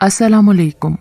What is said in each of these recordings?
अस्सलाम वालेकुम,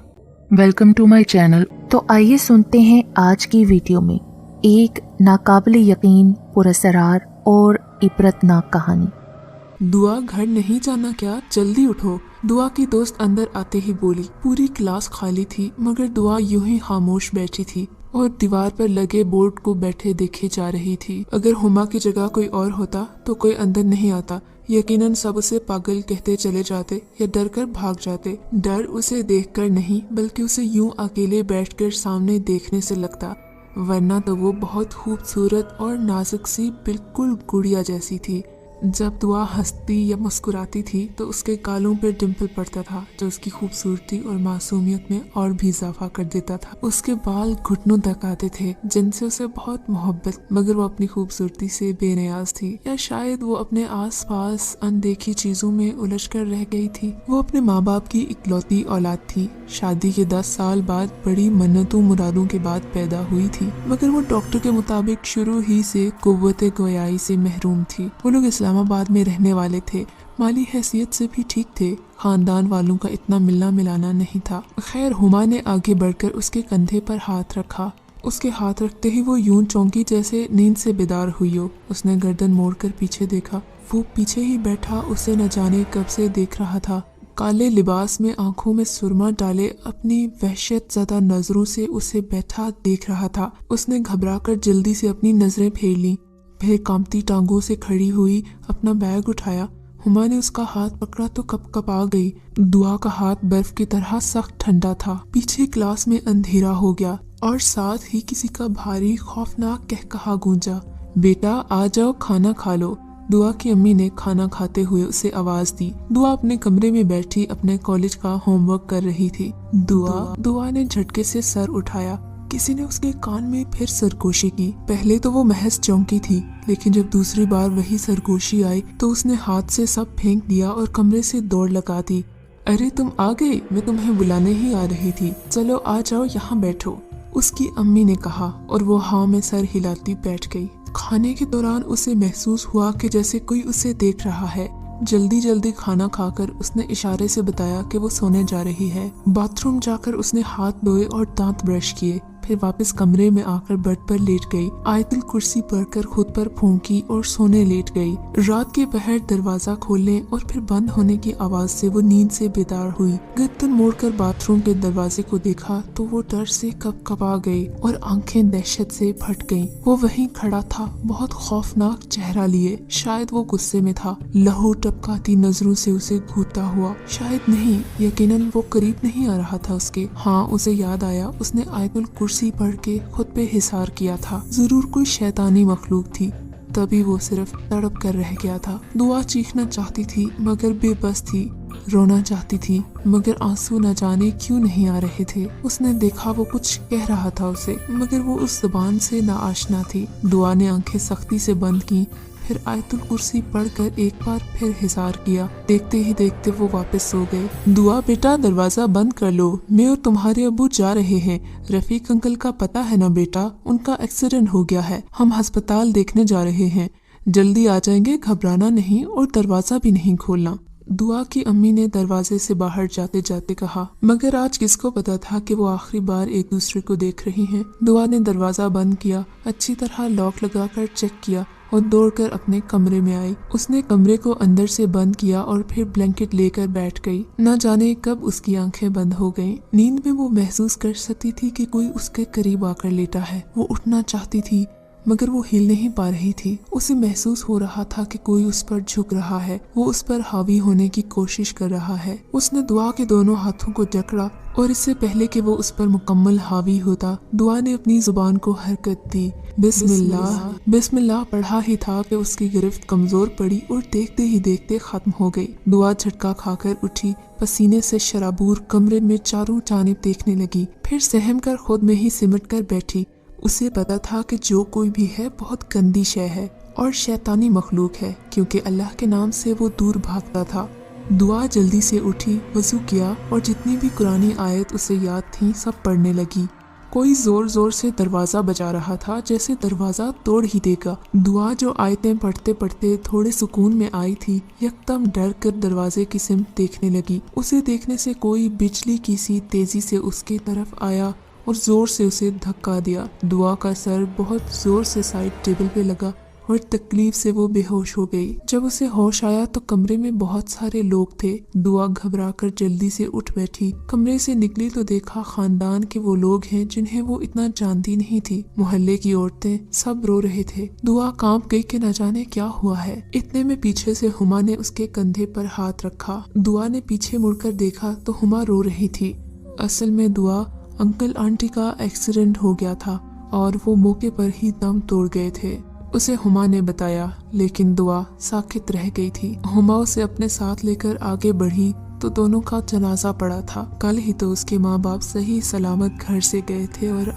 welcome to my channel. तो आइए सुनते हैं आज की वीडियो में एक नाकाबिल यकीन, पुरअसरार और इबरतनाक कहानी। दुआ घर नहीं जाना क्या, जल्दी उठो। दुआ की दोस्त अंदर आते ही बोली। पूरी क्लास खाली थी मगर दुआ यूं ही खामोश बैठी थी और दीवार पर लगे बोर्ड को बैठे देखे जा रही थी। अगर हुमा की जगह कोई और होता तो कोई अंदर नहीं आता, यकीनन सब उसे पागल कहते चले जाते या डर कर भाग जाते। डर उसे देखकर नहीं बल्कि उसे यूं अकेले बैठकर सामने देखने से लगता, वरना तो वो बहुत खूबसूरत और नाजुक सी बिल्कुल गुड़िया जैसी थी। जब दुआ हंसती या मुस्कुराती थी तो उसके गालों पर डिम्पल पड़ता था जो उसकी खूबसूरती और मासूमियत में और भी इजाफा कर देता था। उसके बाल घुटनों तक आते थे जिनसे उसे बहुत मोहब्बत, मगर वो अपनी खूबसूरती से बेनियाज थी, या शायद वो अपने आसपास अनदेखी चीजों में उलझ कर रह गई थी। वो अपने माँ बाप की इकलौती औलाद थी। शादी के 10 साल बाद बड़ी मन्नतों मुरादों के बाद पैदा हुई थी, मगर वो डॉक्टर के मुताबिक शुरू ही से कुव्वत गोयाई से महरूम थी। वो लोग इस्लामाबाद में रहने वाले थे, माली हैसियत से भी ठीक थे, खानदान वालों का इतना मिलना मिलाना नहीं था। खैर, हुमा ने आगे बढ़कर उसके कंधे पर हाथ रखा। उसके हाथ रखते ही वो यूं चौंकी जैसे नींद से बेदार हुई हो। उसने गर्दन मोड़कर पीछे देखा। वो पीछे ही बैठा उसे न जाने कब से देख रहा था। काले लिबास में आंखों में सुरमा डाले अपनी वहशत ज़दा नजरों से उसे बैठा देख रहा था। उसने घबराकर जल्दी से अपनी नजरें फेर लीं, फिर कांपती टांगों से खड़ी हुई अपना बैग उठाया। हुमा ने उसका हाथ पकड़ा तो कपकपा गई। दुआ का हाथ बर्फ की तरह सख्त ठंडा था। पीछे क्लास में अंधेरा हो गया और साथ ही किसी का भारी खौफनाक कहकहा गूंजा, बेटा आ जाओ, खाना खा लो। दुआ की अम्मी ने खाना खाते हुए उसे आवाज दी। दुआ अपने कमरे में बैठी अपने कॉलेज का होमवर्क कर रही थी। दुआ ने झटके से सर उठाया। किसी ने उसके कान में फिर सरगोशी की। पहले तो वो महज चौंकी थी, लेकिन जब दूसरी बार वही सरगोशी आई तो उसने हाथ से सब फेंक दिया और कमरे से दौड़ लगा दी। अरे तुम आ गए, मैं तुम्हें बुलाने ही आ रही थी, चलो आ जाओ, यहाँ बैठो, उसकी अम्मी ने कहा और वो हाँ में सर हिलाती बैठ गई। खाने के दौरान उसे महसूस हुआ कि जैसे कोई उसे देख रहा है। जल्दी जल्दी खाना खाकर उसने इशारे से बताया कि वो सोने जा रही है। बाथरूम जाकर उसने हाथ धोए और दांत ब्रश किए, फिर वापस कमरे में आकर बेड पर लेट गई। आयतुल कुर्सी पढ़कर खुद पर फूंकी और सोने लेट गई। रात के पहर दरवाजा खोलने और फिर बंद होने की आवाज से वो नींद से बेदार हुई। गर्दन मोड़कर बाथरूम के दरवाजे को देखा तो वो डर से कपकपा गई और आंखें दहशत से फट गईं। वो वहीं खड़ा था, बहुत खौफनाक चेहरा लिए। शायद वो गुस्से में था। लहू टपकाती नजरों से उसे घूरता हुआ। शायद नहीं, यकीनन वो करीब नहीं आ रहा था उसके। हाँ, उसे याद आया, उसने आयतुल कुर्सी पढ़ के खुद पे हिसार किया था। जरूर कोई शैतानी मखलूक थी, तभी वो सिर्फ तड़प कर रह गया था। दुआ चीखना चाहती थी मगर बेबस थी, रोना चाहती थी मगर आंसू न जाने क्यों नहीं आ रहे थे। उसने देखा वो कुछ कह रहा था उसे, मगर वो उस ज़बान से नाआशना थी। दुआ ने आंखें सख्ती से बंद की, फिर आयतुल कुर्सी पढ़कर एक बार फिर हिसार किया। देखते ही देखते वो वापस सो गए। दुआ बेटा, दरवाजा बंद कर लो, मैं और तुम्हारे अब्बू जा रहे हैं। रफीक अंकल का पता है ना बेटा, उनका एक्सीडेंट हो गया है, हम अस्पताल देखने जा रहे हैं, जल्दी आ जाएंगे, घबराना नहीं और दरवाजा भी नहीं खोलना। दुआ की अम्मी ने दरवाजे से बाहर जाते जाते कहा, मगर आज किसको पता था कि वो आखिरी बार एक दूसरे को देख रही हैं। दुआ ने दरवाजा बंद किया, अच्छी तरह लॉक लगाकर चेक किया और दौड़कर अपने कमरे में आई। उसने कमरे को अंदर से बंद किया और फिर ब्लैंकेट लेकर बैठ गई। न जाने कब उसकी आंखें बंद हो गईं। नींद में वो महसूस कर सकती थी कि कोई उसके करीब आकर लेटा है। वो उठना चाहती थी मगर वो हिल नहीं पा रही थी। उसे महसूस हो रहा था कि कोई उस पर झुक रहा है, वो उस पर हावी होने की कोशिश कर रहा है। उसने दुआ के दोनों हाथों को जकड़ा और इससे पहले कि वो उस पर मुकम्मल हावी होता, दुआ ने अपनी जुबान को हरकत दी। बिस्मिल्लाह बिस्मिल्लाह पढ़ा ही था कि उसकी गिरफ्त कमजोर पड़ी और देखते ही देखते खत्म हो गई। दुआ झटका खाकर उठी, पसीने से शराबूर कमरे में चारों जानिब देखने लगी, फिर सहम कर खुद में ही सिमट कर बैठी। उसे पता था कि जो कोई भी है बहुत गंदी शय है और शैतानी मखलूक है, क्योंकि अल्लाह के नाम से वो दूर भागता था। दुआ जल्दी से उठी, वजू किया और जितनी भी कुरानी आयत उसे याद थी सब पढ़ने लगी। कोई जोर जोर से दरवाजा बजा रहा था, जैसे दरवाजा तोड़ ही देगा। दुआ जो आयतें पढ़ते पढ़ते थोड़े सुकून में आई थी, यकदम डर कर दरवाजे की सिमत देखने लगी। उसे देखने से कोई बिजली की सी तेजी से उसकी तरफ आया और जोर से उसे धक्का दिया। दुआ का सर बहुत जोर से साइड टेबल पे लगा और तकलीफ से वो बेहोश हो गई। जब उसे होश आया तो कमरे में बहुत सारे लोग थे। दुआ घबराकर जल्दी से उठ बैठी। कमरे से निकली तो देखा खानदान के वो लोग हैं जिन्हें वो इतना जानती नहीं थी। मोहल्ले की औरतें सब रो रहे थे। दुआ कांप गई कि न जाने क्या हुआ है। इतने में पीछे से हुमा ने उसके कंधे पर हाथ रखा। दुआ ने पीछे मुड़कर देखा तो हुमा रो रही थी। असल में दुआ अंकल आंटी का एक्सीडेंट हो गया था और वो मौके पर ही दम तोड़ गए थे, उसे हुमा ने बताया। लेकिन दुआ साकित रह गई थी। हुमा उसे अपने साथ लेकर आगे बढ़ी तो दोनों का जनाजा पड़ा था। कल ही तो उसके माँ बाप सही सलामत घर से गए थे और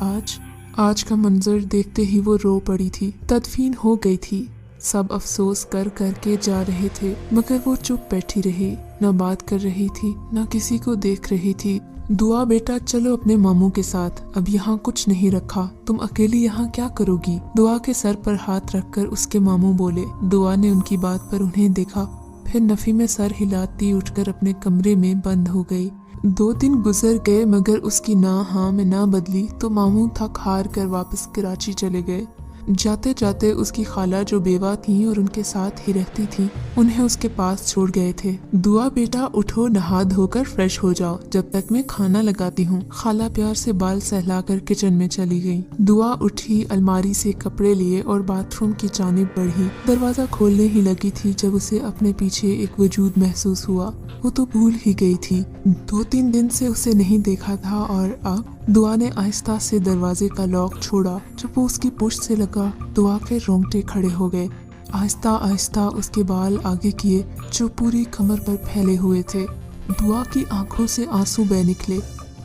आज का मंजर देखते ही वो रो पड़ी थी। तदफीन हो गई थी। सब अफसोस कर करके जा रहे थे, मगर वो चुप बैठी रही, न बात कर रही थी, न किसी को देख रही थी। दुआ बेटा चलो अपने मामू के साथ, अब यहाँ कुछ नहीं रखा, तुम अकेली यहाँ क्या करोगी? दुआ के सर पर हाथ रखकर उसके मामू बोले। दुआ ने उनकी बात पर उन्हें देखा, फिर नफी में सर हिलाती उठकर अपने कमरे में बंद हो गई। 2 दिन गुजर गए मगर उसकी ना हाँ में ना बदली तो मामू थक हार कर वापस कराची चले गए। जाते जाते उसकी खाला जो बेवा थी और उनके साथ ही रहती थी, उन्हें उसके पास छोड़ गए थे। दुआ बेटा उठो, नहा धोकर फ्रेश हो जाओ, जब तक मैं खाना लगाती हूँ। खाला प्यार से बाल सहलाकर किचन में चली गई। दुआ उठी, अलमारी से कपड़े लिए और बाथरूम की जानिब बढ़ी। दरवाजा खोलने ही लगी थी जब उसे अपने पीछे एक वजूद महसूस हुआ। वो तो भूल ही गई थी, 2-3 दिन से उसे नहीं देखा था और अब दुआ ने आहिस्ता से दरवाजे का लॉक छोड़ा। जब वो उसकी पुश्त से लगा, दुआ के रोंगटे खड़े हो गए। आहिस्ता आहिस्ता उसके बाल आगे किए जो पूरी कमर पर फैले हुए थे। दुआ की आंखों से आंसू बह निकले।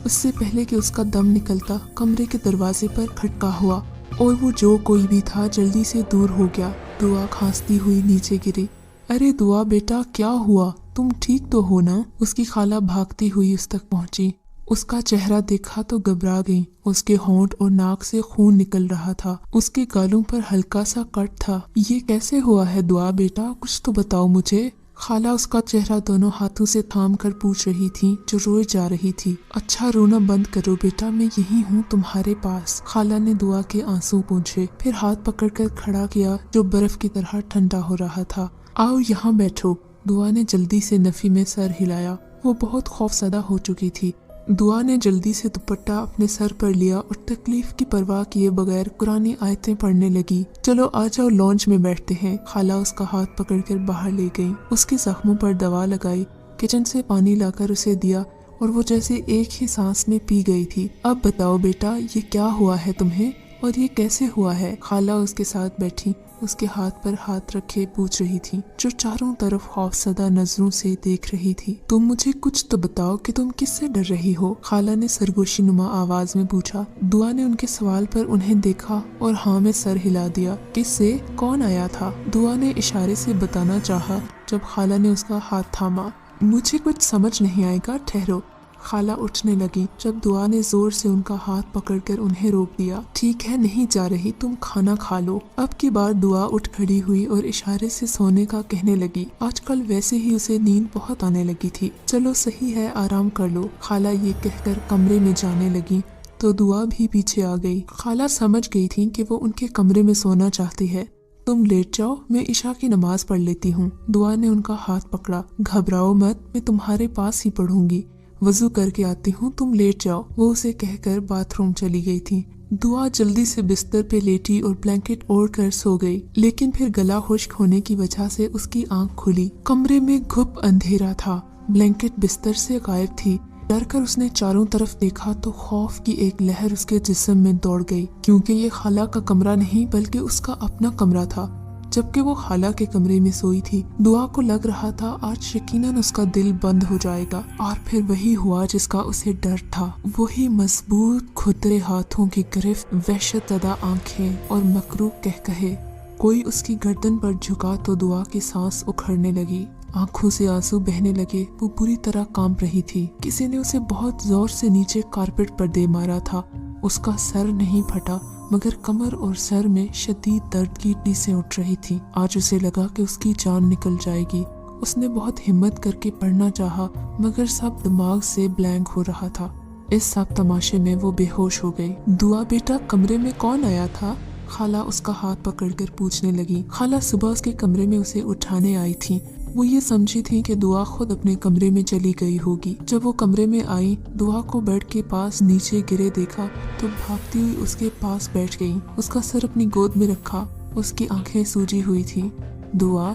उससे पहले कि उसका दम निकलता, कमरे के दरवाजे पर खटका हुआ और वो जो कोई भी था जल्दी से दूर हो गया। दुआ खांसती हुई नीचे गिरी। अरे दुआ बेटा क्या हुआ, तुम ठीक तो हो ना? उसकी खाला भागती हुई उस तक पहुंची। उसका चेहरा देखा तो घबरा गई। उसके होंठ और नाक से खून निकल रहा था। उसके गालों पर हल्का सा कट था। ये कैसे हुआ है दुआ बेटा, कुछ तो बताओ मुझे। खाला उसका चेहरा दोनों हाथों से थाम कर पूछ रही थी, जो रोए जा रही थी। अच्छा रोना बंद करो बेटा, मैं यही हूँ तुम्हारे पास। खाला ने दुआ के आंसू पोंछे, फिर हाथ पकड़कर खड़ा किया जो बर्फ की तरह ठंडा हो रहा था। आओ यहाँ बैठो। दुआ ने जल्दी से नफी में सर हिलाया। वो बहुत खौफजदा हो चुकी थी। दुआ ने जल्दी से दुपट्टा अपने सर पर लिया और तकलीफ की परवाह किए बगैर कुरानी आयतें पढ़ने लगी। चलो आ जाओ, लॉन्च में बैठते हैं। खाला उसका हाथ पकड़कर बाहर ले गई। उसके जख्मों पर दवा लगाई, किचन से पानी लाकर उसे दिया और वो जैसे एक ही सांस में पी गई थी। अब बताओ बेटा, ये क्या हुआ है तुम्हें और ये कैसे हुआ है? खाला उसके साथ बैठी, उसके हाथ पर हाथ रखे पूछ रही थी, जो चारों तरफ खौफसदा नजरों से देख रही थी। तुम मुझे कुछ तो बताओ कि तुम किससे डर रही हो? खाला ने सरगोशी नुमा आवाज में पूछा। दुआ ने उनके सवाल पर उन्हें देखा और हाँ में सर हिला दिया। किससे? कौन आया था? दुआ ने इशारे से बताना चाहा जब खाला ने उसका हाथ थामा। मुझे कुछ समझ नहीं आएगा, ठहरो। खाला उठने लगी जब दुआ ने जोर से उनका हाथ पकड़कर उन्हें रोक दिया। ठीक है, नहीं जा रही, तुम खाना खा लो। अब की बार दुआ उठ खड़ी हुई और इशारे से सोने का कहने लगी। आजकल वैसे ही उसे नींद बहुत आने लगी थी। चलो सही है, आराम कर लो। खाला ये कहकर कमरे में जाने लगी तो दुआ भी पीछे आ गई। खाला समझ गई थी कि वो उनके कमरे में सोना चाहती है। तुम लेट जाओ, मैं इशा की नमाज पढ़ लेती हूँ। दुआ ने उनका हाथ पकड़ा। घबराओ मत, मैं तुम्हारे पास ही पढ़ूंगी। वजू करके आती हूँ, तुम लेट जाओ। वो उसे कहकर बाथरूम चली गई थी। दुआ जल्दी से बिस्तर पे लेटी और ब्लैंकेट ओढ़ कर सो गई, लेकिन फिर गला खुश्क होने की वजह से उसकी आंख खुली। कमरे में घुप अंधेरा था। ब्लैंकेट बिस्तर से गायब थी। डर कर उसने चारों तरफ देखा तो खौफ की एक लहर उसके जिस्म में दौड़ गई, क्योंकि ये खाला का कमरा नहीं बल्कि उसका अपना कमरा था। जबकि वो खाला के कमरे में सोई थी, दुआ को लग रहा था आज यकीनन उसका दिल बंद हो जाएगा। और फिर वही हुआ जिसका उसे डर था। वही मजबूत खुदरे हाथों की गिरफ्त, वहशतज़दा आंखें और मकरूह कहकहे। कोई उसकी गर्दन पर झुका तो दुआ की सांस उखड़ने लगी, आंखों से आंसू बहने लगे। वो बुरी तरह कांप रही थी। किसी ने उसे बहुत जोर से नीचे कारपेट पर दे मारा था। اس کا سر نہیں پھٹا مگر کمر اور سر میں شدید درد کی ٹیسیں اٹھ رہی تھی۔ آج اسے لگا کہ اس کی جان نکل جائے گی۔ اس نے بہت ہمت کر کے پڑھنا چاہا مگر سب دماغ سے بلینک ہو رہا تھا۔ اس سب تماشے میں وہ بے ہوش ہو گئی۔ دعا بیٹا، کمرے میں کون آیا تھا؟ خالہ اس کا ہاتھ پکڑ کر پوچھنے لگی۔ خالہ صبح اس کے کمرے میں اسے اٹھانے آئی تھی۔ وہ یہ سمجھی تھی کہ دعا خود اپنے کمرے میں چلی گئی ہوگی۔ جب وہ کمرے میں آئی، دعا کو بیڈ کے پاس نیچے گرے دیکھا تو بھاگتی ہوئی اس کے پاس بیٹھ گئی، اس کا سر اپنی گود میں رکھا، اس کی آنکھیں سوجی ہوئی تھی۔ دعا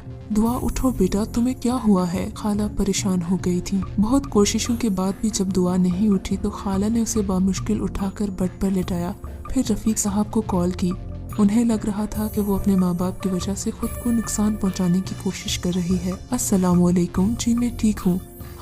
اٹھو بیٹا، تمہیں کیا ہوا ہے؟ خالہ پریشان ہو گئی تھی۔ بہت کوششوں کے بعد بھی جب دعا نہیں اٹھی تو خالہ نے اسے بامشکل اٹھا کر بیڈ پر لٹایا، پھر رفیق صاحب کو کال کی۔ انہیں لگ رہا تھا کہ وہ اپنے ماں باپ کی وجہ سے خود کو نقصان پہنچانے کی کوشش کر رہی ہے۔ السلام علیکم، جی میں ٹھیک ہوں،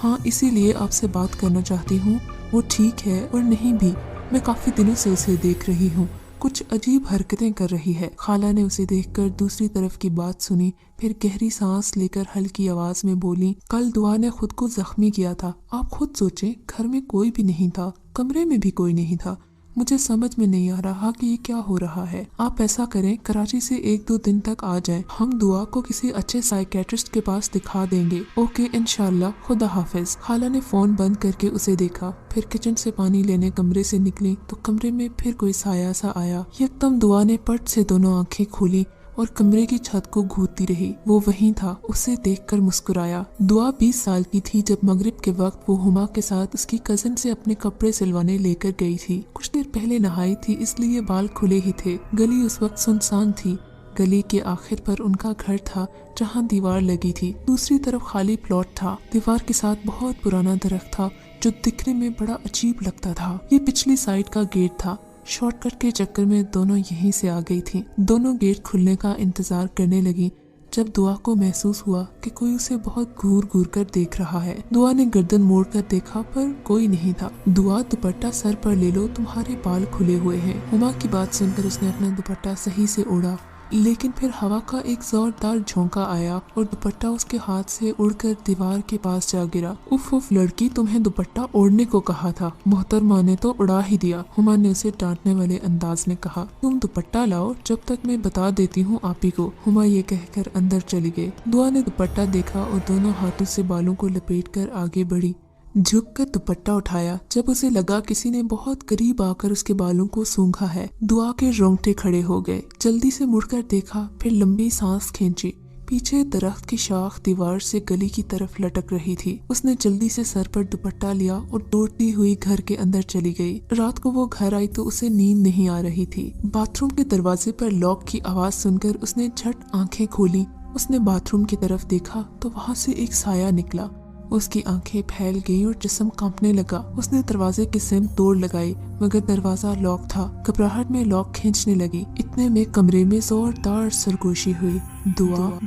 ہاں اسی لیے آپ سے بات کرنا چاہتی ہوں۔ وہ ٹھیک ہے اور نہیں بھی، میں کافی دنوں سے اسے دیکھ رہی ہوں، کچھ عجیب حرکتیں کر رہی ہے۔ خالہ نے اسے دیکھ کر دوسری طرف کی بات سنی، پھر گہری سانس لے کر ہلکی آواز میں بولی، کل دعا نے خود کو زخمی کیا تھا۔ آپ خود سوچیں، گھر میں کوئی بھی نہیں تھا، کمرے میں بھی کوئی نہیں تھا۔ مجھے سمجھ میں نہیں آ رہا کہ یہ کیا ہو رہا ہے۔ آپ ایسا کریں، کراچی سے 1-2 دن تک آ جائیں، ہم دعا کو کسی اچھے سائیکیٹرسٹ کے پاس دکھا دیں گے۔ اوکے انشاءاللہ، خدا حافظ۔ خالہ نے فون بند کر کے اسے دیکھا، پھر کچن سے پانی لینے کمرے سے نکلی تو کمرے میں پھر کوئی سایہ سا آیا۔ یکدم دعا نے پٹ سے دونوں آنکھیں کھولی اور کمرے کی چھت کو گھودتی رہی۔ وہ وہیں تھا، اسے دیکھ کر مسکرایا۔ دعا 20 سال کی تھی جب مغرب کے وقت وہ ہما کے ساتھ اس کی کزن سے اپنے کپڑے سلوانے لے کر گئی تھی۔ کچھ دیر پہلے نہائی تھی، اس لیے بال کھلے ہی تھے۔ گلی اس وقت سنسان تھی۔ گلی کے آخر پر ان کا گھر تھا جہاں دیوار لگی تھی، دوسری طرف خالی پلاٹ تھا۔ دیوار کے ساتھ بہت پرانا درخت تھا جو دکھنے میں بڑا عجیب لگتا تھا۔ یہ پچھلی سائیڈ کا گیٹ تھا۔ شارٹ کٹ کے چکر میں دونوں یہیں سے آ گئی تھی۔ دونوں گیٹ کھلنے کا انتظار کرنے لگی جب دعا کو محسوس ہوا کہ کوئی اسے بہت گھور گھور کر دیکھ رہا ہے۔ دعا نے گردن موڑ کر دیکھا پر کوئی نہیں تھا۔ دعا، دوپٹہ سر پر لے لو، تمہارے بال کھلے ہوئے ہیں۔ ہما کی بات سن کر اس نے اپنا دوپٹہ صحیح سے اوڑھا، لیکن پھر ہوا کا ایک زوردار جھونکا آیا اور دوپٹہ اس کے ہاتھ سے اڑ کر دیوار کے پاس جا گرا۔ اف لڑکی، تمہیں دوپٹہ اوڑھنے کو کہا تھا، محترمہ نے تو اڑا ہی دیا، ہما نے اسے ڈانٹنے والے انداز میں کہا۔ تم دوپٹہ لاؤ، جب تک میں بتا دیتی ہوں آپ ہی کو، ہما یہ کہہ کر اندر چلی گئی۔ دعا نے دوپٹہ دیکھا اور دونوں ہاتھوں سے بالوں کو لپیٹ کر آگے بڑھی، جھک کر دوپٹہ اٹھایا۔ جب اسے لگا کسی نے بہت قریب آ کر اس کے بالوں کو سونگھا ہے، دعا کے رونگٹے کھڑے ہو گئے۔ جلدی سے مڑ کر دیکھا، پھر لمبی سانس کھینچی۔ پیچھے درخت کی شاخ دیوار سے گلی کی طرف لٹک رہی تھی۔ اس نے جلدی سے سر پر دوپٹہ لیا اور دوڑتی ہوئی گھر کے اندر چلی گئی۔ رات کو وہ گھر آئی تو اسے نیند نہیں آ رہی تھی۔ باتھ روم کے دروازے پر لاک کی آواز سن کر اس نے جھٹ آنکھیں کھولی۔ اس نے باتھ روم کی طرف دیکھا تو وہاں سے ایک سایہ نکلا۔ اس کی آنکھیں پھیل گئی اور جسم کانپنے لگا۔ اس نے دروازے کی سمت دوڑ لگائی مگر دروازہ لاک تھا۔ گھبراہٹ میں لاک کھینچنے لگی، اتنے میں کمرے میں زوردار سرگوشی ہوئی۔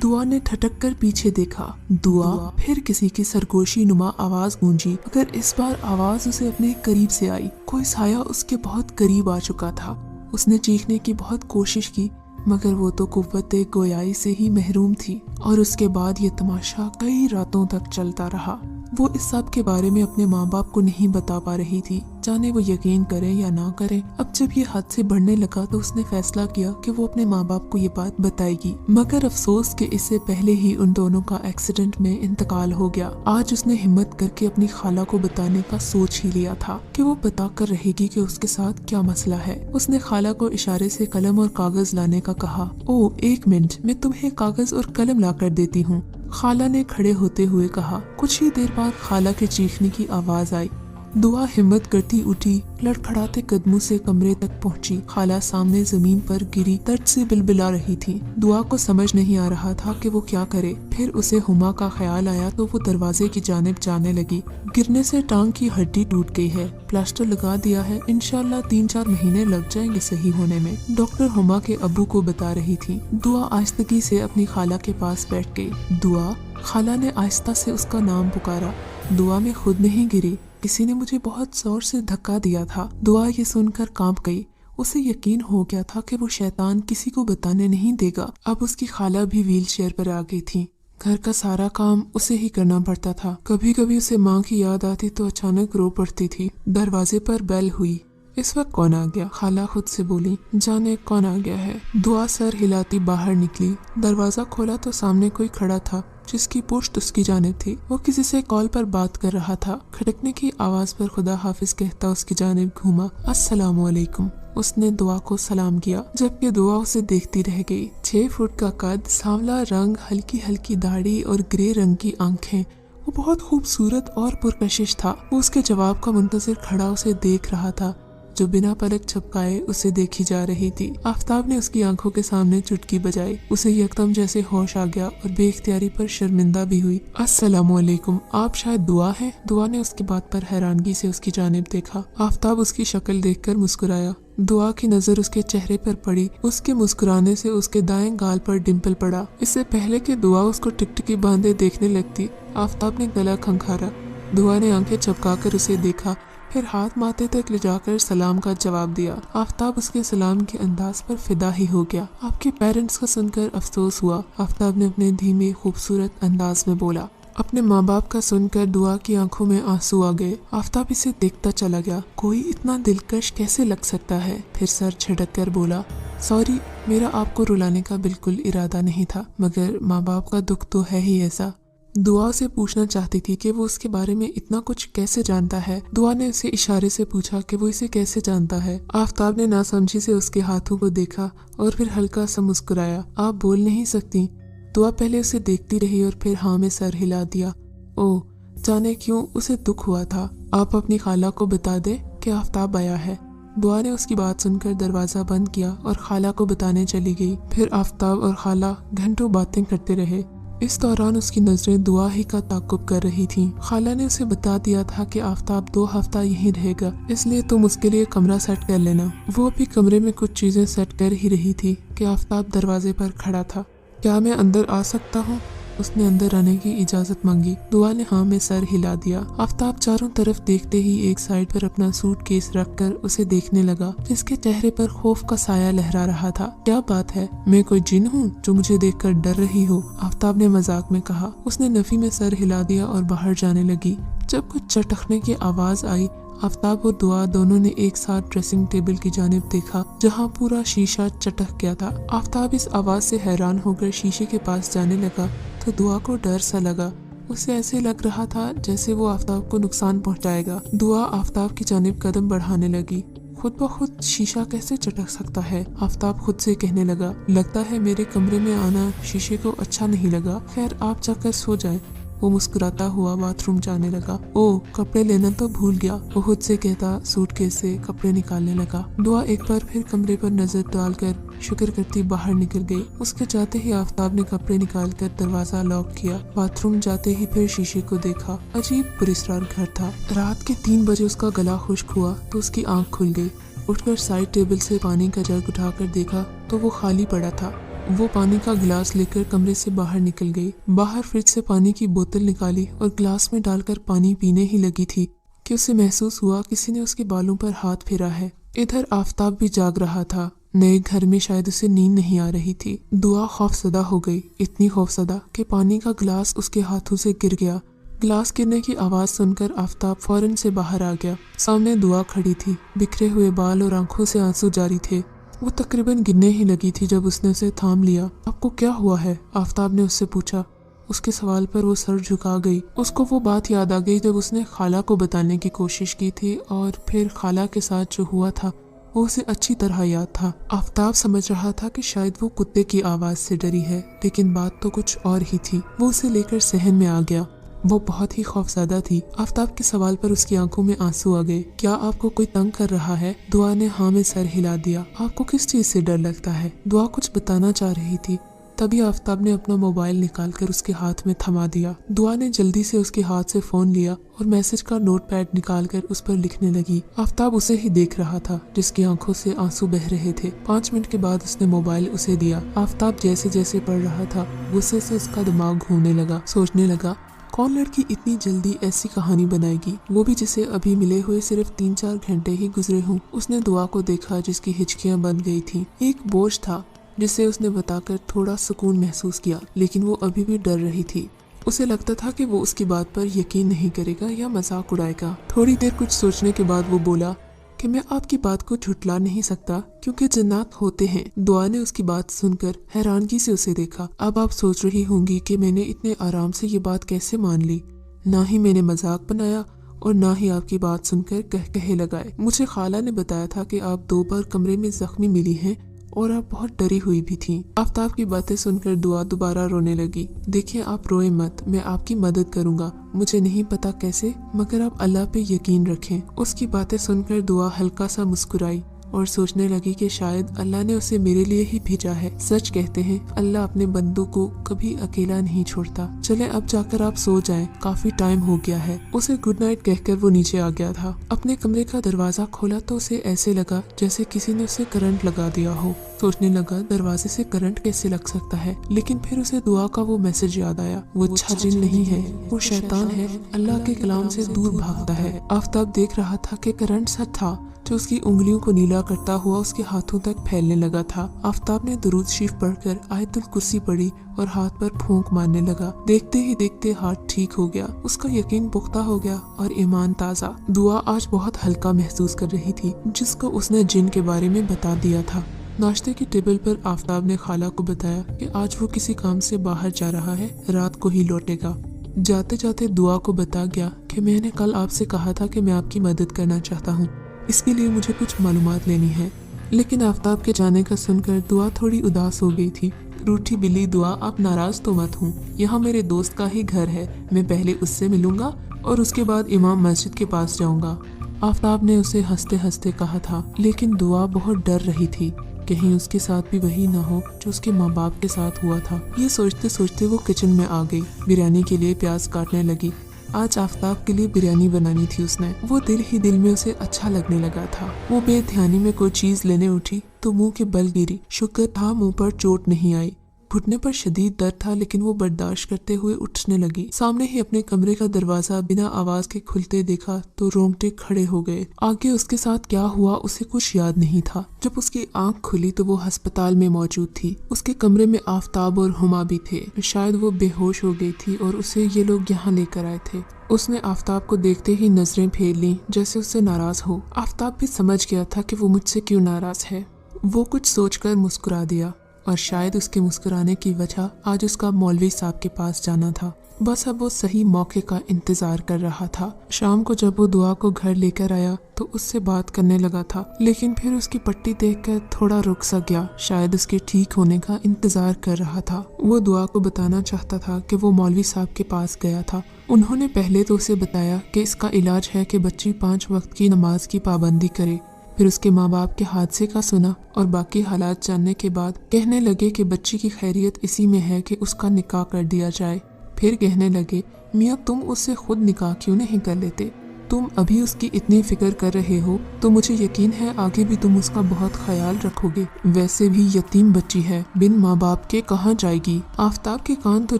دعا نے ٹھٹک کر پیچھے دیکھا۔ دعا، پھر کسی کی سرگوشی نما آواز گونجی مگر اس بار آواز اسے اپنے قریب سے آئی۔ کوئی سایہ اس کے بہت قریب آ چکا تھا۔ اس نے چیخنے کی بہت کوشش کی مگر وہ تو قوت گویائی سے ہی محروم تھی، اور اس کے بعد یہ تماشا کئی راتوں تک چلتا رہا۔ وہ اس سب کے بارے میں اپنے ماں باپ کو نہیں بتا پا رہی تھی، جانے وہ یقین کریں یا نہ کریں۔ اب جب یہ حد سے بڑھنے لگا تو اس نے فیصلہ کیا کہ وہ اپنے ماں باپ کو یہ بات بتائے گی، مگر افسوس کہ اس سے پہلے ہی ان دونوں کا ایکسیڈنٹ میں انتقال ہو گیا۔ آج اس نے ہمت کر کے اپنی خالہ کو بتانے کا سوچ ہی لیا تھا کہ وہ بتا کر رہے گی کہ اس کے ساتھ کیا مسئلہ ہے۔ اس نے خالہ کو اشارے سے قلم اور کاغذ لانے کا کہا۔ او ایک منٹ، میں تمہیں کاغذ اور قلم لا کر دیتی ہوں، خالہ نے کھڑے ہوتے ہوئے کہا۔ کچھ ہی دیر بعد خالہ کے چیخنے کی آواز آئی۔ دعا ہمت کرتی اٹھی، لڑکھڑاتے قدموں سے کمرے تک پہنچی۔ خالہ سامنے زمین پر گری درد سے بلبلا رہی تھی۔ دعا کو سمجھ نہیں آ رہا تھا کہ وہ کیا کرے۔ پھر اسے ہما کا خیال آیا تو وہ دروازے کی جانب جانے لگی۔ گرنے سے ٹانگ کی ہڈی ٹوٹ گئی ہے، پلاسٹر لگا دیا ہے، انشاءاللہ 3-4 مہینے لگ جائیں گے صحیح ہونے میں، ڈاکٹر ہما کے ابو کو بتا رہی تھی۔ دعا آہستگی سے اپنی خالہ کے پاس بیٹھ گئی۔ دعا، خالہ نے آہستہ سے اس کا نام پکارا۔ دعا میں خود نہیں گری، کسی نے مجھے بہت زور سے دھکا دیا تھا۔ دعا یہ سن کر کانپ گئی۔ اسے یقین ہو گیا تھا کہ وہ شیطان کسی کو بتانے نہیں دے گا۔ اب اس کی خالہ بھی ویل چیئر پر آ گئی تھی۔ گھر کا سارا کام اسے ہی کرنا پڑتا تھا۔ کبھی کبھی اسے ماں کی یاد آتی تو اچانک رو پڑتی تھی۔ دروازے پر بیل ہوئی۔ इस वक्त कौन आ गया? खाला खुद से बोली। जाने कौन आ गया है। दुआ सर हिलाती बाहर निकली। दरवाजा खोला तो सामने कोई खड़ा था जिसकी पुश्त उसकी जानिब थी। वो किसी से कॉल पर बात कर रहा था। खटकने की आवाज पर खुदा हाफिज कहता उसकी जानिब घूमा। अस्सलामु अलैकुम। उसने दुआ को सलाम किया, जबकि दुआ उसे देखती रह गई। 6 फुट का कद, सांवला रंग, हल्की हल्की दाढ़ी और ग्रे रंग की आंखें। वो बहुत खूबसूरत और पुरकशिश था। वो उसके जवाब का मुंतजिर खड़ा उसे देख रहा था, जो बिना पलक झपकाए उसे देखी जा रही थी। आफताब ने उसकी आंखों के सामने चुटकी बजाई। उसे यकदम जैसे होश आ गया और बेख्तियारी पर शर्मिंदा भी हुई। अस्सलामु अलैकुम, आप शायद दुआ हैं? दुआ ने उसकी बात पर हैरानगी से उसकी जानिब देखा। आफताब उसकी शक्ल देखकर मुस्कुराया। दुआ की नजर उसके चेहरे पर पड़ी। उसके मुस्कुराने से उसके दाएं गाल पर डिम्पल पड़ा। इससे पहले कि दुआ उसको टिकटिकी बांधे देखने लगती, आफताब ने गला खंखारा। दुआ ने आंखें झपकाकर उसे देखा, फिर हाथ माथे तक ले जाकर सलाम का जवाब दिया। आफताब उसके सलाम के अंदाज पर फिदा ही हो गया। आपके पेरेंट्स का सुनकर अफसोस हुआ, आफताब ने अपने धीमे खूबसूरत अंदाज में बोला। अपने माँ बाप का सुनकर दुआ की आंखों में आंसू आ गए। आफताब इसे देखता चला गया। कोई इतना दिलकश कैसे लग सकता है? फिर सर झटक कर बोला, सॉरी, मेरा आपको रुलाने का बिल्कुल इरादा नहीं था, मगर माँ बाप का दुख तो है ही ऐसा। दुआ से पूछना चाहती थी कि वो उसके बारे में इतना कुछ कैसे जानता है। दुआ ने उसे इशारे से पूछा कि वो इसे कैसे जानता है। आफताब ने नासमझी से उसके हाथों को देखा और फिर हल्का सा मुस्कुराया। आप बोल नहीं सकती? दुआ पहले उसे देखती रही और फिर हाँ में सर हिला दिया। ओह, जाने क्यों उसे दुख हुआ था। आप अपनी खाला को बता दे कि आफताब आया है। दुआ ने उसकी बात सुनकर दरवाजा बंद किया और खाला को बताने चली गई। फिर आफताब और खाला घंटों बातें करते रहे। इस दौरान उसकी नजरें दुआ ही का ताक़ुब कर रही थीं। खाला ने उसे बता दिया था कि आफताब 2 हफ्ता यहीं रहेगा, इसलिए तुम उसके लिए कमरा सेट कर लेना। वो भी कमरे में कुछ चीजें सेट कर ही रही थी कि आफताब दरवाजे पर खड़ा था। क्या मैं अंदर आ सकता हूँ? उसने अंदर आने की इजाजत मांगी। दुआ ने हाँ में सर हिला दिया। आफताब चारों तरफ देखते ही एक साइड पर अपना सूटकेस रखकर उसे देखने लगा, जिसके चेहरे पर खौफ का साया लहरा रहा था। क्या बात है, मैं कोई जिन हूँ जो मुझे देखकर डर रही हो? आफताब ने मजाक में कहा। उसने नफी में सर हिला दिया और बाहर जाने लगी। जब कुछ चटकने की आवाज आई, आफताब और दुआ दोनों ने एक साथ ड्रेसिंग टेबल की जानिब देखा, जहाँ पूरा शीशा चटक गया था। आफताब इस आवाज से हैरान होकर शीशे के पास जाने लगा तो दुआ को डर सा लगा। उसे ऐसे लग रहा था जैसे वो आफताब को नुकसान पहुंचाएगा। दुआ आफताब की जानिब कदम बढ़ाने लगी। खुद ब खुद शीशा कैसे चटक सकता है? आफताब खुद से कहने लगा। लगता है मेरे कमरे में आना शीशे को अच्छा नहीं लगा। खैर, आप जाकर सो जाएं। वो मुस्कुराता हुआ बाथरूम जाने लगा। ओह, कपड़े लेना तो भूल गया, वो खुद से कहता सूटकेस से कपड़े निकालने लगा। दुआ एक बार फिर कमरे पर नजर डालकर शुक्र करती बाहर निकल गई। उसके जाते ही आफताब ने कपड़े निकालकर दरवाजा लॉक किया। बाथरूम जाते ही फिर शीशे को देखा। अजीब पुरस्कार घर था। रात के 3 बजे उसका गला खुश्क हुआ तो उसकी आंख खुल गई। उठकर साइड टेबल से पानी का जग उठाकर देखा तो वो खाली पड़ा था। वो पानी का गिलास लेकर कमरे से बाहर निकल गई। बाहर फ्रिज से पानी की बोतल निकाली और गिलास में डालकर पानी पीने ही लगी थी कि उसे महसूस हुआ किसी ने उसके बालों पर हाथ फेरा है। इधर आफताब भी जाग रहा था। नए घर में शायद उसे नींद नहीं आ रही थी। दुआ खौफसदा हो गई, इतनी खौफसदा कि पानी का गिलास उसके हाथों से गिर गया। गिलास गिरने की आवाज सुनकर आफताब फौरन से बाहर आ गया। सामने दुआ खड़ी थी। बिखरे हुए बाल और आंखों से आंसू जारी थे। वो तकरीबन गिरने ही लगी थी जब उसने उसे थाम लिया। आपको क्या हुआ है? आफताब ने उससे पूछा। उसके सवाल पर वो सर झुका गई। उसको वो बात याद आ गई जब उसने खाला को बताने की कोशिश की थी और फिर खाला के साथ जो हुआ था वो उसे अच्छी तरह याद था। आफताब समझ रहा था कि शायद वो कुत्ते की आवाज से डरी है, लेकिन बात तो कुछ और ही थी। वो उसे लेकर सहन में आ गया। वो बहुत ही खौफज़दा थी। आफताब के सवाल पर उसकी आंखों में आंसू आ गए। क्या आपको कोई तंग कर रहा है? दुआ ने हाँ में सर हिला दिया। आपको किस चीज से डर लगता है? दुआ कुछ बताना चाह रही थी, तभी आफताब ने अपना मोबाइल निकालकर उसके हाथ में थमा दिया। दुआ ने जल्दी से उसके हाथ से फोन लिया और मैसेज का नोटपैड निकालकर उस पर लिखने लगी। आफताब उसे ही देख रहा था जिसकी आंखों से आंसू बह रहे थे। 5 मिनट के बाद उसने मोबाइल उसे दिया। आफताब जैसे जैसे पढ़ रहा था गुस्से से उसका दिमाग घूमने लगा। सोचने लगा, कौन लड़की इतनी जल्दी ऐसी कहानी बनाएगी, वो भी जिसे अभी मिले हुए सिर्फ 3-4 घंटे ही गुजरे हों। उसने दुआ को देखा जिसकी हिचकियां बंद गई थी। एक बोझ था जिसे उसने बताकर थोड़ा सुकून महसूस किया, लेकिन वो अभी भी डर रही थी। उसे लगता था कि वो उसकी बात पर यकीन नहीं करेगा या मजाक उड़ाएगा। थोड़ी देर कुछ सोचने के बाद वो बोला, کہ میں آپ کی بات کو جھٹلا نہیں سکتا کیونکہ جنات ہوتے ہیں۔ دعا نے اس کی بات سن کر حیرانگی سے اسے دیکھا۔ اب آپ سوچ رہی ہوں گی کہ میں نے اتنے آرام سے یہ بات کیسے مان لی۔ نہ ہی میں نے مذاق بنایا اور نہ ہی آپ کی بات سن کر کہے لگائے۔ مجھے خالہ نے بتایا تھا کہ آپ 2 بار کمرے میں زخمی ملی ہیں اور آپ بہت ڈری ہوئی بھی تھیں۔ آفتاب کی باتیں سن کر دعا دوبارہ رونے لگی۔ دیکھیں آپ روئیں مت، میں آپ کی مدد کروں گا، مجھے نہیں پتا کیسے، مگر آپ اللہ پہ یقین رکھیں۔ اس کی باتیں سن کر دعا ہلکا سا مسکرائی اور سوچنے لگی کہ شاید اللہ نے اسے میرے لیے ہی بھیجا ہے۔ سچ کہتے ہیں اللہ اپنے بندوں کو کبھی اکیلا نہیں چھوڑتا۔ چلیں اب جا کر آپ سو جائیں، کافی ٹائم ہو گیا ہے۔ اسے گڈ نائٹ کہہ کر وہ نیچے آ گیا تھا۔ اپنے کمرے کا دروازہ کھولا تو اسے ایسے لگا جیسے کسی نے اسے کرنٹ لگا دیا ہو۔ سوچنے لگا دروازے سے کرنٹ کیسے لگ سکتا ہے، لیکن پھر اسے دعا کا وہ میسج یاد آیا۔ وہ اچھا جن نہیں ہے، وہ شیطان ہے، اللہ کے کلام سے دور بھاگتا ہے۔ آفتاب دیکھ رہا تھا کہ کرنٹ سچ تھا جو اس کی انگلیوں کو نیلا کرتا ہوا اس کے ہاتھوں تک پھیلنے لگا تھا۔ آفتاب نے درود شریف پڑھ کر آیت الکرسی پڑھی اور ہاتھ پر پھونک مارنے لگا۔ دیکھتے ہی دیکھتے ہاتھ ٹھیک ہو گیا، اس کا یقین پختہ ہو گیا اور ایمان تازہ۔ دعا آج بہت ہلکا محسوس کر رہی تھی جس کو اس نے جن کے بارے میں بتا دیا تھا۔ ناشتے کی ٹیبل پر آفتاب نے خالہ کو بتایا کہ آج وہ کسی کام سے باہر جا رہا ہے، رات کو ہی لوٹے گا۔ جاتے جاتے دعا کو بتا گیا کہ میں نے کل آپ سے کہا تھا کہ میں آپ کی مدد کرنا چاہتا ہوں، اس کے لیے مجھے کچھ معلومات لینی ہے۔ لیکن آفتاب کے جانے کا سن کر دعا تھوڑی اداس ہو گئی تھی۔ روٹھی بلی دعا آپ ناراض تو مت ہوں، یہاں میرے دوست کا ہی گھر ہے، میں پہلے اس سے ملوں گا اور اس کے بعد امام مسجد کے پاس جاؤں گا۔ آفتاب نے اسے ہنستے ہنستے کہا تھا، لیکن دعا بہت ڈر رہی تھی کہیں اس کے ساتھ بھی وہی نہ ہو جو اس کے ماں باپ کے ساتھ ہوا تھا۔ یہ سوچتے سوچتے وہ کچن میں آ گئی، بریانی کے لیے پیاز کاٹنے لگی۔ آج آفتاب کے لیے بریانی بنانی تھی اس نے، وہ دل ہی دل میں اسے اچھا لگنے لگا تھا۔ وہ بے دھیانی میں کوئی چیز لینے اٹھی تو منہ کے بل گری، شکر تھا منہ پر چوٹ نہیں آئی۔ گھٹنے پر شدید درد تھا لیکن وہ برداشت کرتے ہوئے اٹھنے لگی۔ سامنے ہی اپنے کمرے کا دروازہ بنا آواز کے کھلتے دیکھا تو رونگٹے کھڑے ہو گئے۔ آگے اس کے ساتھ کیا ہوا اسے کچھ یاد نہیں تھا۔ جب اس کی آنکھ کھلی تو وہ ہسپتال میں موجود تھی۔ اس کے کمرے میں آفتاب اور ہما بھی تھے، شاید وہ بے ہوش ہو گئی تھی اور اسے یہ لوگ یہاں لے کر آئے تھے۔ اس نے آفتاب کو دیکھتے ہی نظریں پھیر لیں جیسے اس سے ناراض ہو۔ آفتاب بھی سمجھ گیا تھا کہ وہ مجھ سے کیوں ناراض ہے۔ وہ کچھ سوچ کر مسکرا دیا اور شاید اس کے مسکرانے کی وجہ آج اس کا مولوی صاحب کے پاس جانا تھا۔ بس اب وہ صحیح موقع کا انتظار کر رہا تھا۔ شام کو جب وہ دعا کو گھر لے کر آیا تو اس سے بات کرنے لگا تھا، لیکن پھر اس کی پٹی دیکھ کر تھوڑا رک سا گیا، شاید اس کے ٹھیک ہونے کا انتظار کر رہا تھا۔ وہ دعا کو بتانا چاہتا تھا کہ وہ مولوی صاحب کے پاس گیا تھا۔ انہوں نے پہلے تو اسے بتایا کہ اس کا علاج ہے کہ بچی 5 وقت کی نماز کی پابندی کرے، پھر اس کے ماں باپ کے حادثے کا سنا اور باقی حالات جاننے کے بعد کہنے لگے کہ بچی کی خیریت اسی میں ہے کہ اس کا نکاح کر دیا جائے۔ پھر کہنے لگے میاں تم اس سے خود نکاح کیوں نہیں کر لیتے؟ تم ابھی اس کی اتنی فکر کر رہے ہو تو مجھے یقین ہے آگے بھی تم اس کا بہت خیال رکھو گے، ویسے بھی یتیم بچی ہے، بن ماں باپ کے کہاں جائے گی۔ آفتاب کے کان تو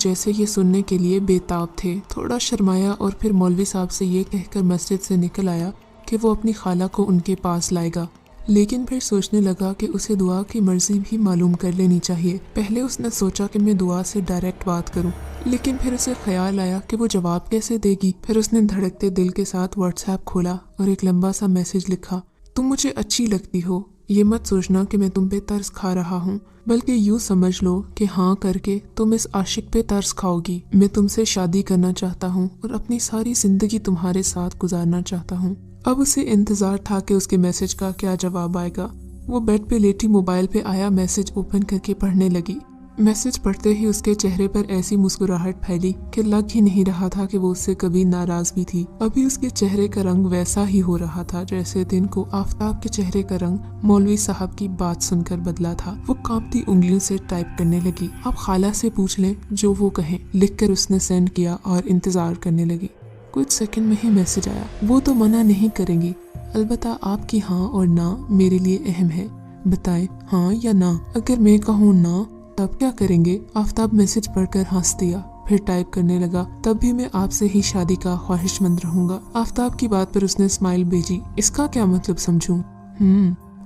جیسے یہ سننے کے لیے بے تاب تھے، تھوڑا شرمایا اور پھر مولوی صاحب سے یہ کہہ کر مسجد سے نکل آیا کہ وہ اپنی خالہ کو ان کے پاس لائے گا، لیکن پھر سوچنے لگا کہ اسے دعا کی مرضی بھی معلوم کر لینی چاہیے۔ پہلے اس نے سوچا کہ میں دعا سے ڈائریکٹ بات کروں، لیکن پھر اسے خیال آیا کہ وہ جواب کیسے دے گی۔ پھر اس نے دھڑکتے دل کے ساتھ واٹس ایپ کھولا اور ایک لمبا سا میسج لکھا، تم مجھے اچھی لگتی ہو، یہ مت سوچنا کہ میں تم پہ ترس کھا رہا ہوں، بلکہ یوں سمجھ لو کہ ہاں کر کے تم اس عاشق پہ ترس کھاؤ گی۔ میں تم سے شادی کرنا چاہتا ہوں اور اپنی ساری زندگی تمہارے ساتھ گزارنا چاہتا ہوں۔ اب اسے انتظار تھا کہ اس کے میسج کا کیا جواب آئے گا۔ وہ بیڈ پہ لیٹی موبائل پہ آیا میسج اوپن کر کے پڑھنے لگی۔ میسج پڑھتے ہی اس کے چہرے پر ایسی مسکراہٹ پھیلی کہ لگ ہی نہیں رہا تھا کہ وہ اس سے کبھی ناراض بھی تھی۔ ابھی اس کے چہرے کا رنگ ویسا ہی ہو رہا تھا جیسے دن کو آفتاب کے چہرے کا رنگ مولوی صاحب کی بات سن کر بدلا تھا۔ وہ کانپتی انگلیوں سے ٹائپ کرنے لگی، آپ خالہ سے پوچھ لیں جو وہ کہیں، لکھ کر اس نے سینڈ کیا اور انتظار کرنے لگی۔ کچھ سیکنڈ میں ہی میسج آیا، وہ تو منع نہیں کریں گی، البتہ آپ کی ہاں اور نہ میرے لیے اہم ہے، بتائیں ہاں یا نہ۔ اگر میں کہوں نہ تب کیا کریں گے؟ آفتاب میسج پڑھ کر ہنس دیا، پھر ٹائپ کرنے لگا، تب بھی میں آپ سے ہی شادی کا خواہش مند رہوں گا۔ آفتاب کی بات پر اس نے اسمائل بھیجی، اس کا کیا مطلب سمجھوں؟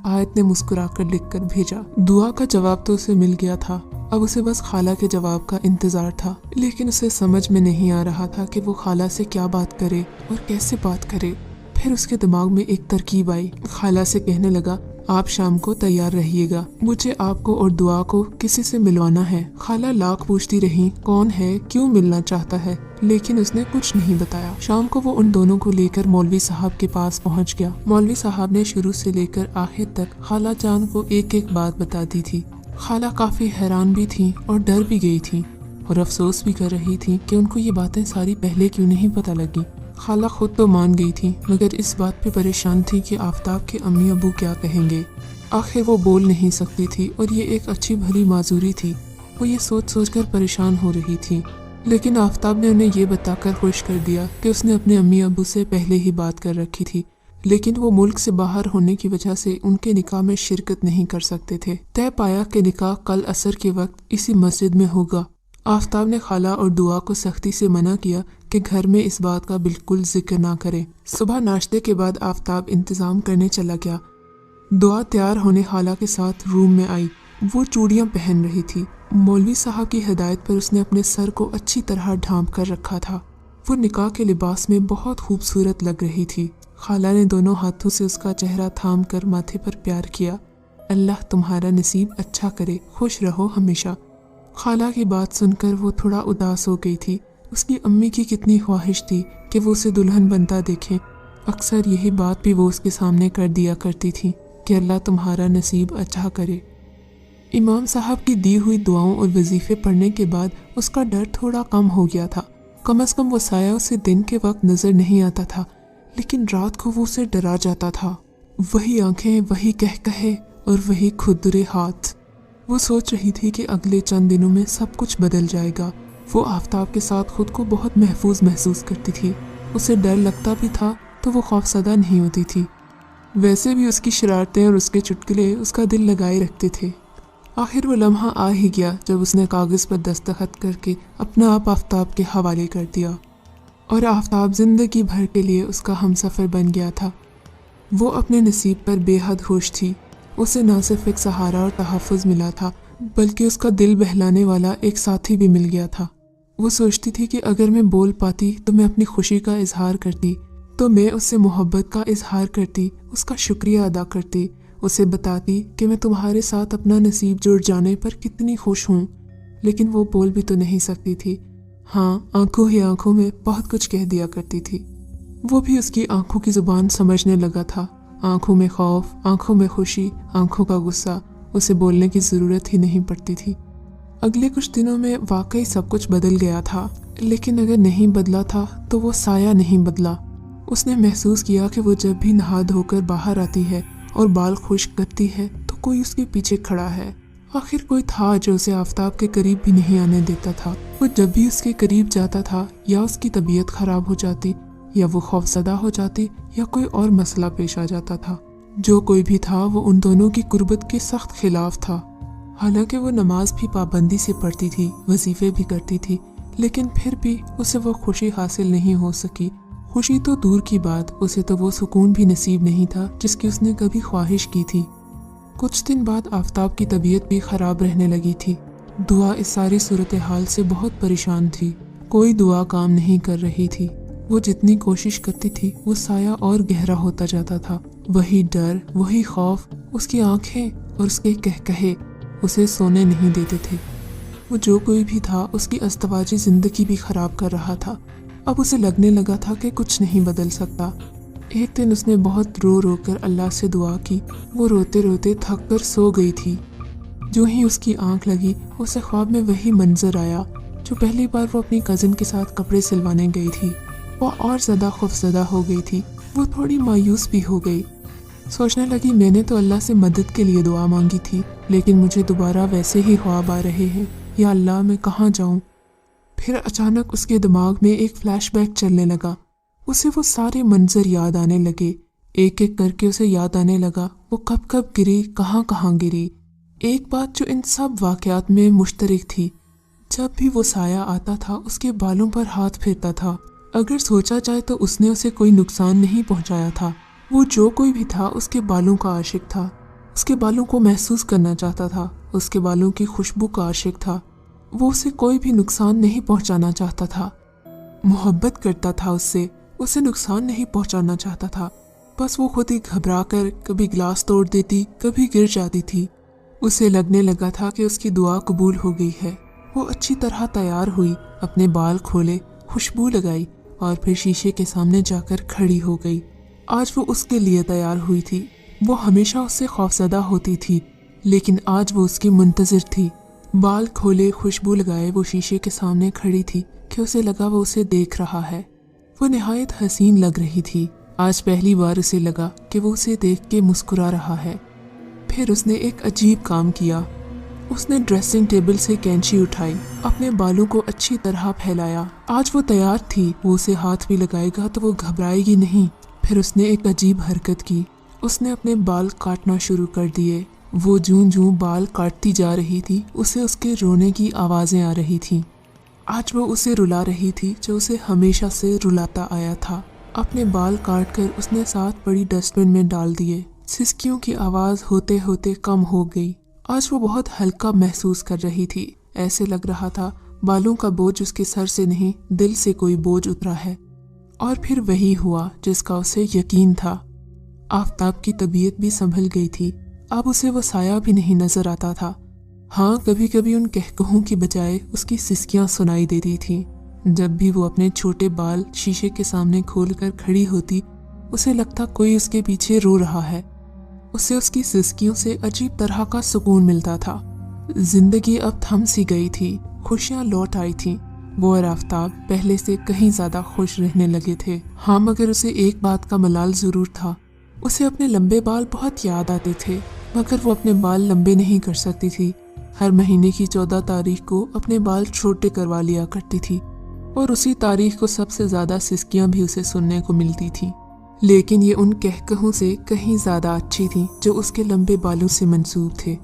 آیت نے مسکرا کر لکھ کر بھیجا۔ دعا کا جواب تو اسے مل گیا تھا، اب اسے بس خالہ کے جواب کا انتظار تھا، لیکن اسے سمجھ میں نہیں آ رہا تھا کہ وہ خالہ سے کیا بات کرے اور کیسے بات کرے۔ پھر اس کے دماغ میں ایک ترکیب آئی۔ خالہ سے کہنے لگا آپ شام کو تیار رہیے گا، مجھے آپ کو اور دعا کو کسی سے ملوانا ہے۔ خالہ لاکھ پوچھتی رہی کون ہے، کیوں ملنا چاہتا ہے، لیکن اس نے کچھ نہیں بتایا۔ شام کو وہ ان دونوں کو لے کر مولوی صاحب کے پاس پہنچ گیا۔ مولوی صاحب نے شروع سے لے کر آخر تک خالہ جان کو ایک ایک بات بتا دی تھی۔ خالہ کافی حیران بھی تھی اور ڈر بھی گئی تھی اور افسوس بھی کر رہی تھی کہ ان کو یہ باتیں ساری پہلے کیوں نہیں پتہ لگی۔ خالہ خود تو مان گئی تھی مگر اس بات پہ پریشان تھی کہ آفتاب کے امی ابو کیا کہیں گے۔ آخر وہ بول نہیں سکتی تھی اور یہ ایک اچھی بھلی معذوری تھی۔ وہ یہ سوچ سوچ کر پریشان ہو رہی تھی، لیکن آفتاب نے انہیں یہ بتا کر خوش کر دیا کہ اس نے اپنے امی ابو سے پہلے ہی بات کر رکھی تھی، لیکن وہ ملک سے باہر ہونے کی وجہ سے ان کے نکاح میں شرکت نہیں کر سکتے تھے۔ طے پایا کہ نکاح کل عصر کے وقت اسی مسجد میں ہوگا۔ آفتاب نے خالہ اور دعا کو سختی سے منع کیا کہ گھر میں اس بات کا بالکل ذکر نہ کریں۔ صبح ناشتے کے بعد آفتاب انتظام کرنے چلا گیا۔ دعا تیار ہونے خالہ کے ساتھ روم میں آئی۔ وہ چوڑیاں پہن رہی تھی۔ مولوی صاحب کی ہدایت پر اس نے اپنے سر کو اچھی طرح ڈھانپ کر رکھا تھا۔ وہ نکاح کے لباس میں بہت خوبصورت لگ رہی تھی۔ خالہ نے دونوں ہاتھوں سے اس کا چہرہ تھام کر ماتھے پر پیار کیا۔ اللہ تمہارا نصیب اچھا کرے، خوش رہو ہمیشہ۔ خالہ کی بات سن کر وہ تھوڑا اداس ہو گئی تھی۔ اس کی امی کی کتنی خواہش تھی کہ وہ اسے دلہن بنتا دیکھیں۔ اکثر یہی بات بھی وہ اس کے سامنے کر دیا کرتی تھی کہ اللہ تمہارا نصیب اچھا کرے۔ امام صاحب کی دی ہوئی دعاؤں اور وظیفے پڑھنے کے بعد اس کا ڈر تھوڑا کم ہو گیا تھا۔ کم از کم وہ سایہ اسے دن کے وقت نظر نہیں آتا تھا، لیکن رات کو وہ اسے ڈرا جاتا تھا۔ وہی آنکھیں، وہی کہے اور وہی کھدرے ہاتھ۔ وہ سوچ رہی تھی کہ اگلے چند دنوں میں سب کچھ بدل جائے گا۔ وہ آفتاب کے ساتھ خود کو بہت محفوظ محسوس کرتی تھی۔ اسے ڈر لگتا بھی تھا تو وہ خوفزدہ نہیں ہوتی تھی۔ ویسے بھی اس کی شرارتیں اور اس کے چٹکلے اس کا دل لگائے رکھتے تھے۔ آخر وہ لمحہ آ ہی گیا جب اس نے کاغذ پر دستخط کر کے اپنا آپ آفتاب کے حوالے کر دیا، اور آفتاب زندگی بھر کے لیے اس کا ہمسفر بن گیا تھا۔ وہ اپنے نصیب پر بے حد خوش تھی۔ اسے نہ صرف ایک سہارا اور تحفظ ملا تھا بلکہ اس کا دل بہلانے والا ایک ساتھی بھی مل گیا تھا۔ وہ سوچتی تھی کہ اگر میں بول پاتی تو میں اپنی خوشی کا اظہار کرتی، تو میں اس سے محبت کا اظہار کرتی، اس کا شکریہ ادا کرتی، اسے بتاتی کہ میں تمہارے ساتھ اپنا نصیب جڑ جانے پر کتنی خوش ہوں۔ لیکن وہ بول بھی تو نہیں سکتی تھی۔ ہاں، آنکھوں ہی آنکھوں میں بہت کچھ کہہ دیا کرتی تھی۔ وہ بھی اس کی آنکھوں کی زبان سمجھنے لگا تھا۔ آنکھوں میں خوف، آنکھوں میں خوشی، آنکھوں کا غصہ۔ اسے بولنے کی ضرورت ہی نہیں پڑتی تھی۔ اگلے کچھ دنوں میں واقعی سب کچھ بدل گیا تھا، لیکن اگر نہیں بدلا تھا تو وہ سایہ نہیں بدلا۔ اس نے محسوس کیا کہ وہ جب بھی نہا دھو کر باہر آتی ہے اور بال خشک کرتی ہے تو کوئی اس کے پیچھے کھڑا ہے۔ آخر کوئی تھا جو اسے آفتاب کے قریب بھی نہیں آنے دیتا تھا۔ وہ جب بھی اس کے قریب جاتا تھا یا اس کی طبیعت خراب ہو جاتی، یا وہ خوفزدہ ہو جاتی، یا کوئی اور مسئلہ پیش آ جاتا تھا۔ جو کوئی بھی تھا وہ ان دونوں کی قربت کے سخت خلاف تھا۔ حالانکہ وہ نماز بھی پابندی سے پڑھتی تھی، وظیفے بھی کرتی تھی، لیکن پھر بھی اسے وہ خوشی حاصل نہیں ہو سکی۔ خوشی تو دور کی بات، اسے تو وہ سکون بھی نصیب نہیں تھا جس کی اس نے کبھی خواہش کی تھی۔ کچھ دن بعد آفتاب کی طبیعت بھی خراب رہنے لگی تھی۔ دعا اس ساری صورتحال سے بہت پریشان تھی۔ کوئی دعا کام نہیں کر رہی تھی۔ وہ جتنی کوشش کرتی تھی وہ سایہ اور گہرا ہوتا جاتا تھا۔ وہی ڈر، وہی خوف، اس کی آنکھیں اور اس کے کہے اسے سونے نہیں دیتے تھے۔ وہ جو کوئی بھی تھا اس کی ازدواجی زندگی بھی خراب کر رہا تھا۔ اب اسے لگنے لگا تھا کہ کچھ نہیں بدل سکتا۔ ایک دن اس نے بہت رو رو کر اللہ سے دعا کی۔ وہ روتے روتے تھک کر سو گئی تھی۔ جو ہی اس کی آنکھ لگی اسے خواب میں وہی منظر آیا جو پہلی بار وہ اپنی کزن کے ساتھ کپڑے سلوانے گئی تھی۔ وہ اور زیادہ خوفزدہ ہو گئی تھی۔ وہ تھوڑی مایوس بھی ہو گئی۔ سوچنے لگی میں نے تو اللہ سے مدد کے لیے دعا مانگی تھی، لیکن مجھے دوبارہ ویسے ہی خواب آ رہے ہیں۔ یا اللہ، میں کہاں جاؤں؟ پھر اچانک اس کے دماغ میں ایک فلیش بیک چلنے لگا۔ اسے وہ سارے منظر یاد آنے لگے۔ ایک ایک کر کے اسے یاد آنے لگا وہ کب کب گری، کہاں کہاں گری۔ ایک بات جو ان سب واقعات میں مشترک تھی، جب بھی وہ سایہ آتا تھا اس کے بالوں پر ہاتھ پھیرتا تھا۔ اگر سوچا جائے تو اس نے اسے کوئی نقصان نہیں پہنچایا تھا۔ وہ جو کوئی بھی تھا اس کے بالوں کا عاشق تھا، اس کے بالوں کو محسوس کرنا چاہتا تھا، اس کے بالوں کی خوشبو کا عاشق تھا۔ وہ اسے کوئی بھی نقصان نہیں پہنچانا چاہتا تھا، محبت کرتا تھا اس سے، उसे नुकसान नहीं पहुंचाना चाहता था, बस वो खुद ही घबरा कर कभी ग्लास तोड़ देती, कभी गिर जाती थी। उसे लगने लगा था कि उसकी दुआ कबूल हो गई है। वो अच्छी तरह तैयार हुई, अपने बाल खोले, खुशबू लगाई और फिर शीशे के सामने जाकर खड़ी हो गई। आज वो उसके लिए तैयार हुई थी। वो हमेशा उससे खौफजदा होती थी, लेकिन आज वो उसकी मुंतज़िर थी। बाल खोले, खुशबू लगाए, वो शीशे के सामने खड़ी थी कि उसे लगा वो उसे देख रहा है। वो निहायत हसीन लग रही थी। आज पहली बार उसे लगा कि वो उसे देख के मुस्कुरा रहा है। फिर उसने एक अजीब काम किया। उसने ड्रेसिंग टेबल से कैंची उठाई, अपने बालों को अच्छी तरह फैलाया। आज वो तैयार थी, वो उसे हाथ भी लगाएगा तो वो घबराएगी नहीं। फिर उसने एक अजीब हरकत की। उसने अपने बाल काटना शुरू कर दिए। वो जूं बाल काटती जा रही थी, उसे उसके रोने की आवाज़ें आ रही थीं। आज वो उसे रुला रही थी जो उसे हमेशा से रुलाता आया था। अपने बाल काटकर उसने साथ बड़ी डस्टबिन में डाल दिए। सिसकियों की आवाज़ होते होते कम हो गई। आज वो बहुत हल्का महसूस कर रही थी। ऐसे लग रहा था बालों का बोझ उसके सर से नहीं, दिल से कोई बोझ उतरा है। और फिर वही हुआ जिसका उसे यकीन था। आफताब की तबीयत भी संभल गई थी। अब उसे वो साया भी नहीं नजर आता था। हाँ, कभी कभी उन कहकहों की बजाय उसकी सिसकियां सुनाई देती थी। जब भी वो अपने छोटे बाल शीशे के सामने खोलकर खड़ी होती, उसे लगता कोई उसके पीछे रो रहा है। उसे उसकी सिसकियों से अजीब तरह का सुकून मिलता था। जिंदगी अब थम सी गई थी, खुशियां लौट आई थीं। वो और आफताब पहले से कहीं ज्यादा खुश रहने लगे थे। हाँ, मगर उसे एक बात का मलाल जरूर था। उसे अपने लंबे बाल बहुत याद आते थे, मगर वो अपने बाल लंबे नहीं कर सकती थी। हर महीने की 14 तारीख को अपने बाल छोटे करवा लिया करती थी और उसी तारीख को सबसे ज्यादा सिसकियां भी उसे सुनने को मिलती थी। लेकिन ये उन कहकहों से कहीं ज्यादा अच्छी थी जो उसके लंबे बालों से मंसूब थे।